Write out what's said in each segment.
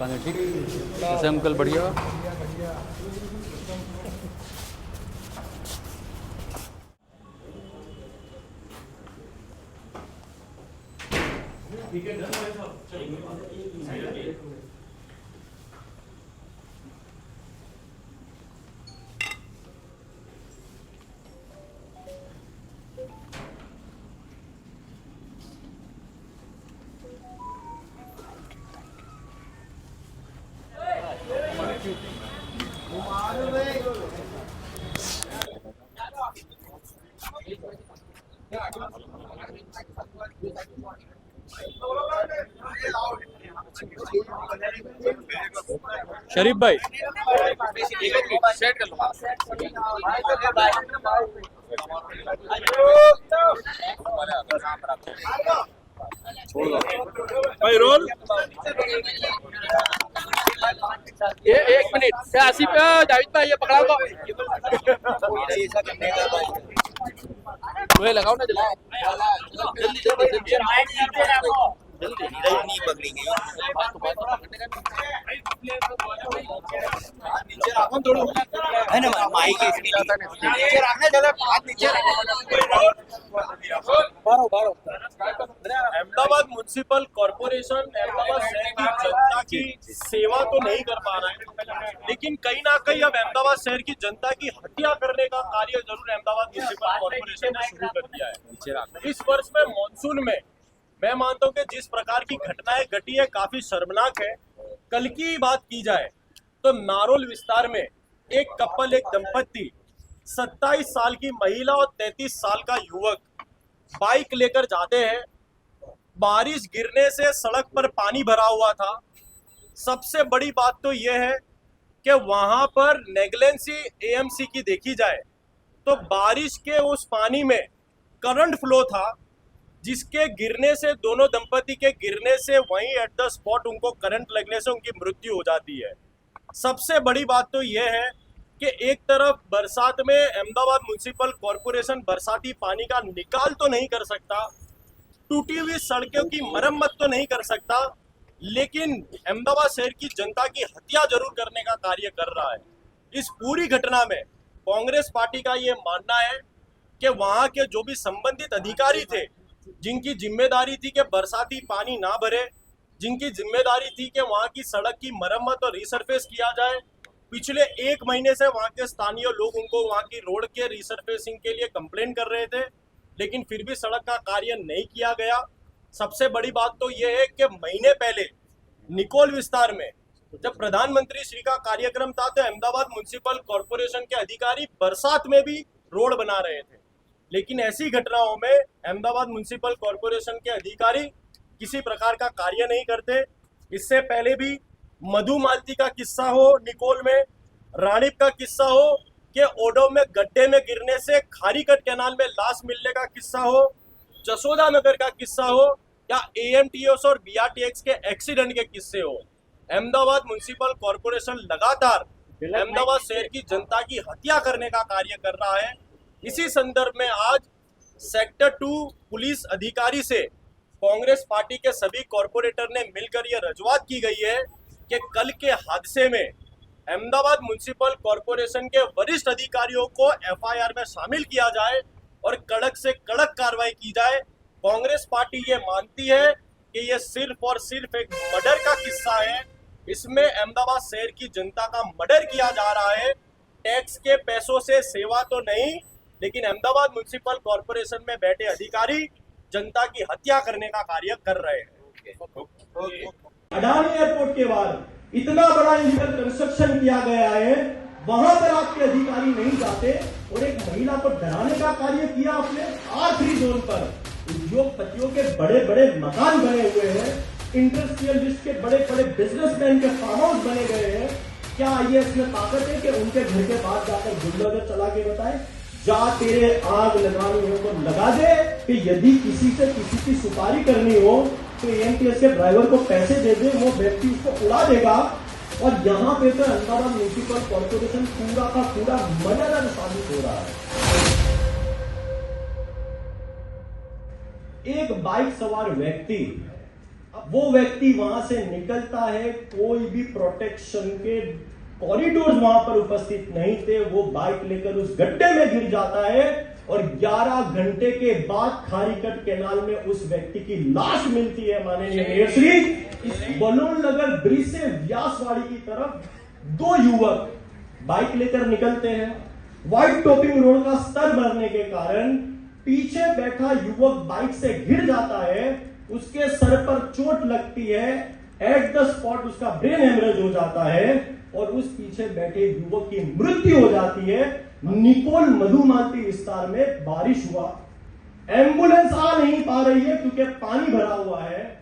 पानी ठीक ऐसे अंकल बढ़िया शरीफ भाई सेट कर लो भाई रोल ये 1 मिनट क्या आसिफ जावेद भाई ये पकड़ा को वो लगाओ ना जल्दी नहीं पकड़ी गई है ना माई के नीचे रखना जरा हाथ नीचे अहमदाबाद म्युनिसिपल कॉर्पोरेशन अहमदाबाद शहर की जनता की सेवा तो नहीं कर पा रहा है, लेकिन कहीं ना कहीं अब अहमदाबाद शहर की जनता की हत्या करने का कार्य जरूर अहमदाबाद म्युनिसिपल कॉर्पोरेशन ने शुरू कर दिया है। इस वर्ष में मानसून में मैं मानता हूँ कि जिस प्रकार की घटनाएं घटी है काफी शर्मनाक है। कल की बात की जाए तो नारोल विस्तार में एक कपल, एक दंपत्ति 27 साल की महिला और 33 साल का युवक बाइक लेकर जाते हैं। बारिश गिरने से सड़क पर पानी भरा हुआ था। सबसे बड़ी बात तो यह है कि वहां पर नेग्लेंसी एएमसी की देखी जाए तो बारिश के उस पानी में करंट फ्लो था, जिसके गिरने से दोनों दंपति के गिरने से वहीं एट द स्पॉट उनको करंट लगने से उनकी मृत्यु हो जाती है। सबसे बड़ी बात तो यह है कि एक तरफ बरसात में अहमदाबाद म्युनिसिपल कॉर्पोरेशन बरसाती पानी का निकाल तो नहीं कर सकता, टूटी हुई सड़कों की मरम्मत तो नहीं कर सकता, लेकिन अहमदाबाद शहर की जनता की हत्या जरूर करने का कार्य कर रहा है। इस पूरी घटना में कांग्रेस पार्टी का ये मानना है कि वहां के जो भी संबंधित अधिकारी थे, जिनकी जिम्मेदारी थी कि बरसाती पानी ना भरे, जिनकी जिम्मेदारी थी कि वहां की सड़क की मरम्मत और रिसरफेस किया जाए, पिछले 1 महीने से वहां के स्थानीय लोग उनको वहां की रोड के रिसरफेसिंग के लिए कंप्लेन कर रहे थे, लेकिन फिर भी सड़क का कार्य नहीं किया गया। सबसे बड़ी बात तो यह है कि महीने पहले निकोल विस्तार में जब प्रधानमंत्री श्री का कार्यक्रम था तो अहमदाबाद म्युनिसिपल कॉर्पोरेशन के अधिकारी बरसात में भी रोड बना रहे थे, लेकिन ऐसी घटनाओं में अहमदाबाद म्युनिसिपल कॉर्पोरेशन के अधिकारी किसी प्रकार का कार्य नहीं करते। इससे पहले भी मधु मालती का किस्सा हो, निकोल में रानीप का किस्सा हो, कि ओडो में गड्ढे में गिरने से खारीकट कैनाल में लाश मिलने का किस्सा हो, जसोदा नगर का किस्सा हो, या एएमटीएस और बीआरटीएक्स के एक्सीडेंट के किस्से हो, अहमदाबाद म्युनिसिपल कॉर्पोरेशन लगातार अहमदाबाद शहर की जनता की हत्या करने का कार्य कर रहा है। इसी संदर्भ में आज सेक्टर 2 पुलिस अधिकारी से कांग्रेस पार्टी के सभी कॉर्पोरेटर ने मिलकर यह रजूआत की गई है कि कल के हादसे में अहमदाबाद म्युनिसिपल कॉर्पोरेशन के वरिष्ठ अधिकारियों को एफआईआर में शामिल किया जाए और कड़क से कड़क कार्रवाई की जाए। कांग्रेस पार्टी ये मानती है कि यह सिर्फ और सिर्फ एक मर्डर का किस्सा है। इसमें अहमदाबाद शहर की जनता का मर्डर किया जा रहा है, टैक्स के पैसों से सेवा तो नहीं, लेकिन अहमदाबाद म्युनिसिपल कॉर्पोरेशन में बैठे अधिकारी जनता की हत्या करने का कार्य कर रहे हैं। अडानी एयरपोर्ट के बाद इतना बड़ा इलीगल कंस्ट्रक्शन किया गया है, वहां पर आपके अधिकारी नहीं जाते और एक महिला को डराने का कार्य किया आपने। R3 जोन पर उद्योगपतियों के बड़े बड़े मकान बने हुए हैं, इंडस्ट्रियलिस्ट के बड़े बड़े बिजनेसमैन के फार्म हाउस बने गए हैं। क्या ये इसमें ताकत है कि उनके घर के बाहर जाकर बुलडोजर चला के बताए? जा तेरे आग लगानी हो तो लगा दे, कि यदि किसी से किसी की सुपारी करनी हो तो एएमटीएस के ड्राइवर को पैसे दे दे, वो व्यक्ति उसको उड़ा देगा। और यहां पे तो अहमदाबाद म्युनिसिपल कॉर्पोरेशन पूरा का पूरा मदद साबित हो रहा है। एक बाइक सवार व्यक्ति, वो व्यक्ति वहां से निकलता है, कोई भी प्रोटेक्शन के कॉरिडोर वहां पर उपस्थित नहीं थे, वो बाइक लेकर उस गड्ढे में गिर जाता है और 11 घंटे के बाद खारीकट कैनाल में उस व्यक्ति की लाश मिलती है। माननीय मेयर श्री, इस बलून नगर ब्रिज से व्यासवाड़ी की तरफ 2 युवक बाइक लेकर निकलते हैं। व्हाइट टॉपिंग रोड का स्तर बढ़ने के कारण पीछे बैठा युवक बाइक से गिर जाता है, उसके सर पर चोट लगती है, एट द स्पॉट उसका ब्रेन हेमरेज हो जाता है और उस पीछे बैठे युवक की मृत्यु हो जाती है। निकोल मधुमालती विस्तार में बारिश हुआ, एम्बुलेंस आ नहीं पा रही है क्योंकि पानी भरा हुआ है।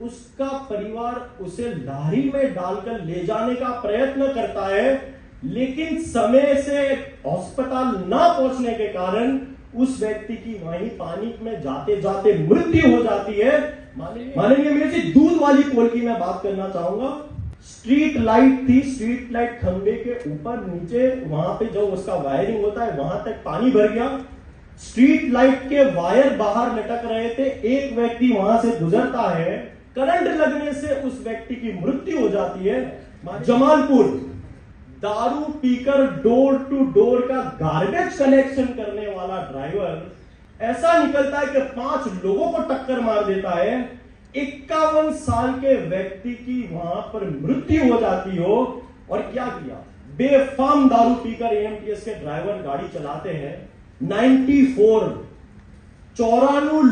उसका परिवार उसे लारी में डालकर ले जाने का प्रयत्न करता है, लेकिन समय से अस्पताल ना पहुंचने के कारण उस व्यक्ति की वहीं पानी में जाते जाते मृत्यु हो जाती है। माननीय मेयर जी, दूध वाली पोल की मैं बात करना चाहूंगा। स्ट्रीट लाइट थी, स्ट्रीट लाइट खंबे के ऊपर नीचे वहां पे जो उसका वायरिंग होता है वहां तक पानी भर गया। स्ट्रीट लाइट के वायर बाहर लटक रहे थे, एक व्यक्ति वहां से गुजरता है, करंट लगने से उस व्यक्ति की मृत्यु हो जाती है। जमालपुर, दारू पीकर डोर टू डोर का गार्बेज कलेक्शन करने वाला ड्राइवर ऐसा निकलता है कि 5 लोगों को टक्कर मार देता है। 51 साल के व्यक्ति की वहां पर मृत्यु हो जाती हो। और क्या किया, बेफाम दारू पीकर एएमटीएस के ड्राइवर गाड़ी चलाते हैं। 94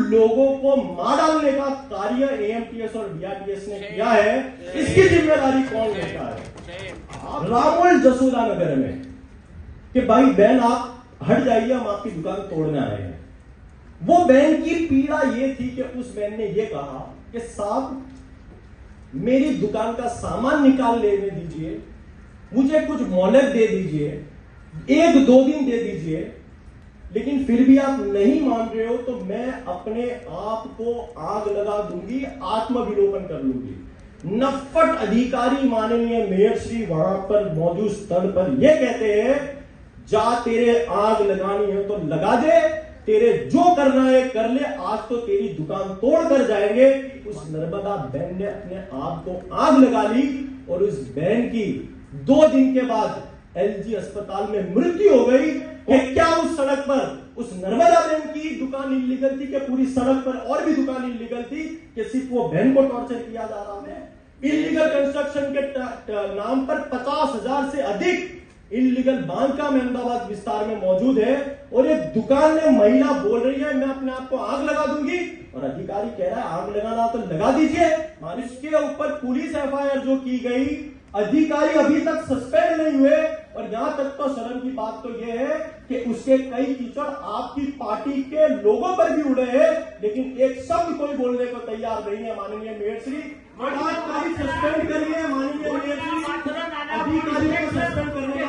लोगों को मार डालने का कार्य एएमटीएस और बीआरटीएस ने किया है। इसकी जिम्मेदारी कौन लेता है? रामोल जसोदा नगर में कि भाई बहन आप हट जाइए, हम आपकी दुकान तोड़ने आए हैं। वो बहन की पीड़ा ये थी कि उस बहन ने ये कहा कि साहब मेरी दुकान का सामान निकाल लेने दीजिए, मुझे कुछ मोहलत दे दीजिए, 1-2 दिन दे दीजिए, लेकिन फिर भी आप नहीं मान रहे हो तो मैं अपने आप को आग लगा दूंगी, आत्मविलोपन कर लूंगी। नफ्फट अधिकारी माननीय मेयर श्री वहां पर मौजूद स्थल पर यह कहते हैं, जा तेरे आग लगानी है तो लगा दे, तेरे जो करना है कर ले, आज तो तेरी दुकान तोड़ कर जाएंगे। उस नर्मदा बहन ने अपने आप को आग लगा ली और उस बहन की 2 दिन के बाद एलजी अस्पताल में मृत्यु हो गई। क्या उस सड़क पर उस नर्मदा बहन की दुकान इलीगल थी कि पूरी सड़क पर और भी दुकान इलीगल थी कि सिर्फ वो बहन को टॉर्चर किया जा रहा है? इलीगल कंस्ट्रक्शन के नाम पर 50,000 से अधिक इलीगल बांधकाम अहमदाबाद विस्तार में मौजूद है और एक दुकान में महिला बोल रही है मैं अपने आप को आग लगा दूंगी और अधिकारी कह रहा है आग लगाना तो लगा दीजिए। इसके ऊपर पुलिस एफआईआर जो की गई, अधिकारी अभी तक सस्पेंड नहीं हुए और यहां तक तो शर्म की बात तो यह है कि उसके कई कीचड़ आपकी पार्टी के लोगों पर भी उड़े हैं, लेकिन एक शब्द कोई बोलने को तैयार नहीं है। माननीय मेयर श्री, अधिकारी सस्पेंड करिए, माननीय मेयर श्री, अधिकारी को सस्पेंड करने का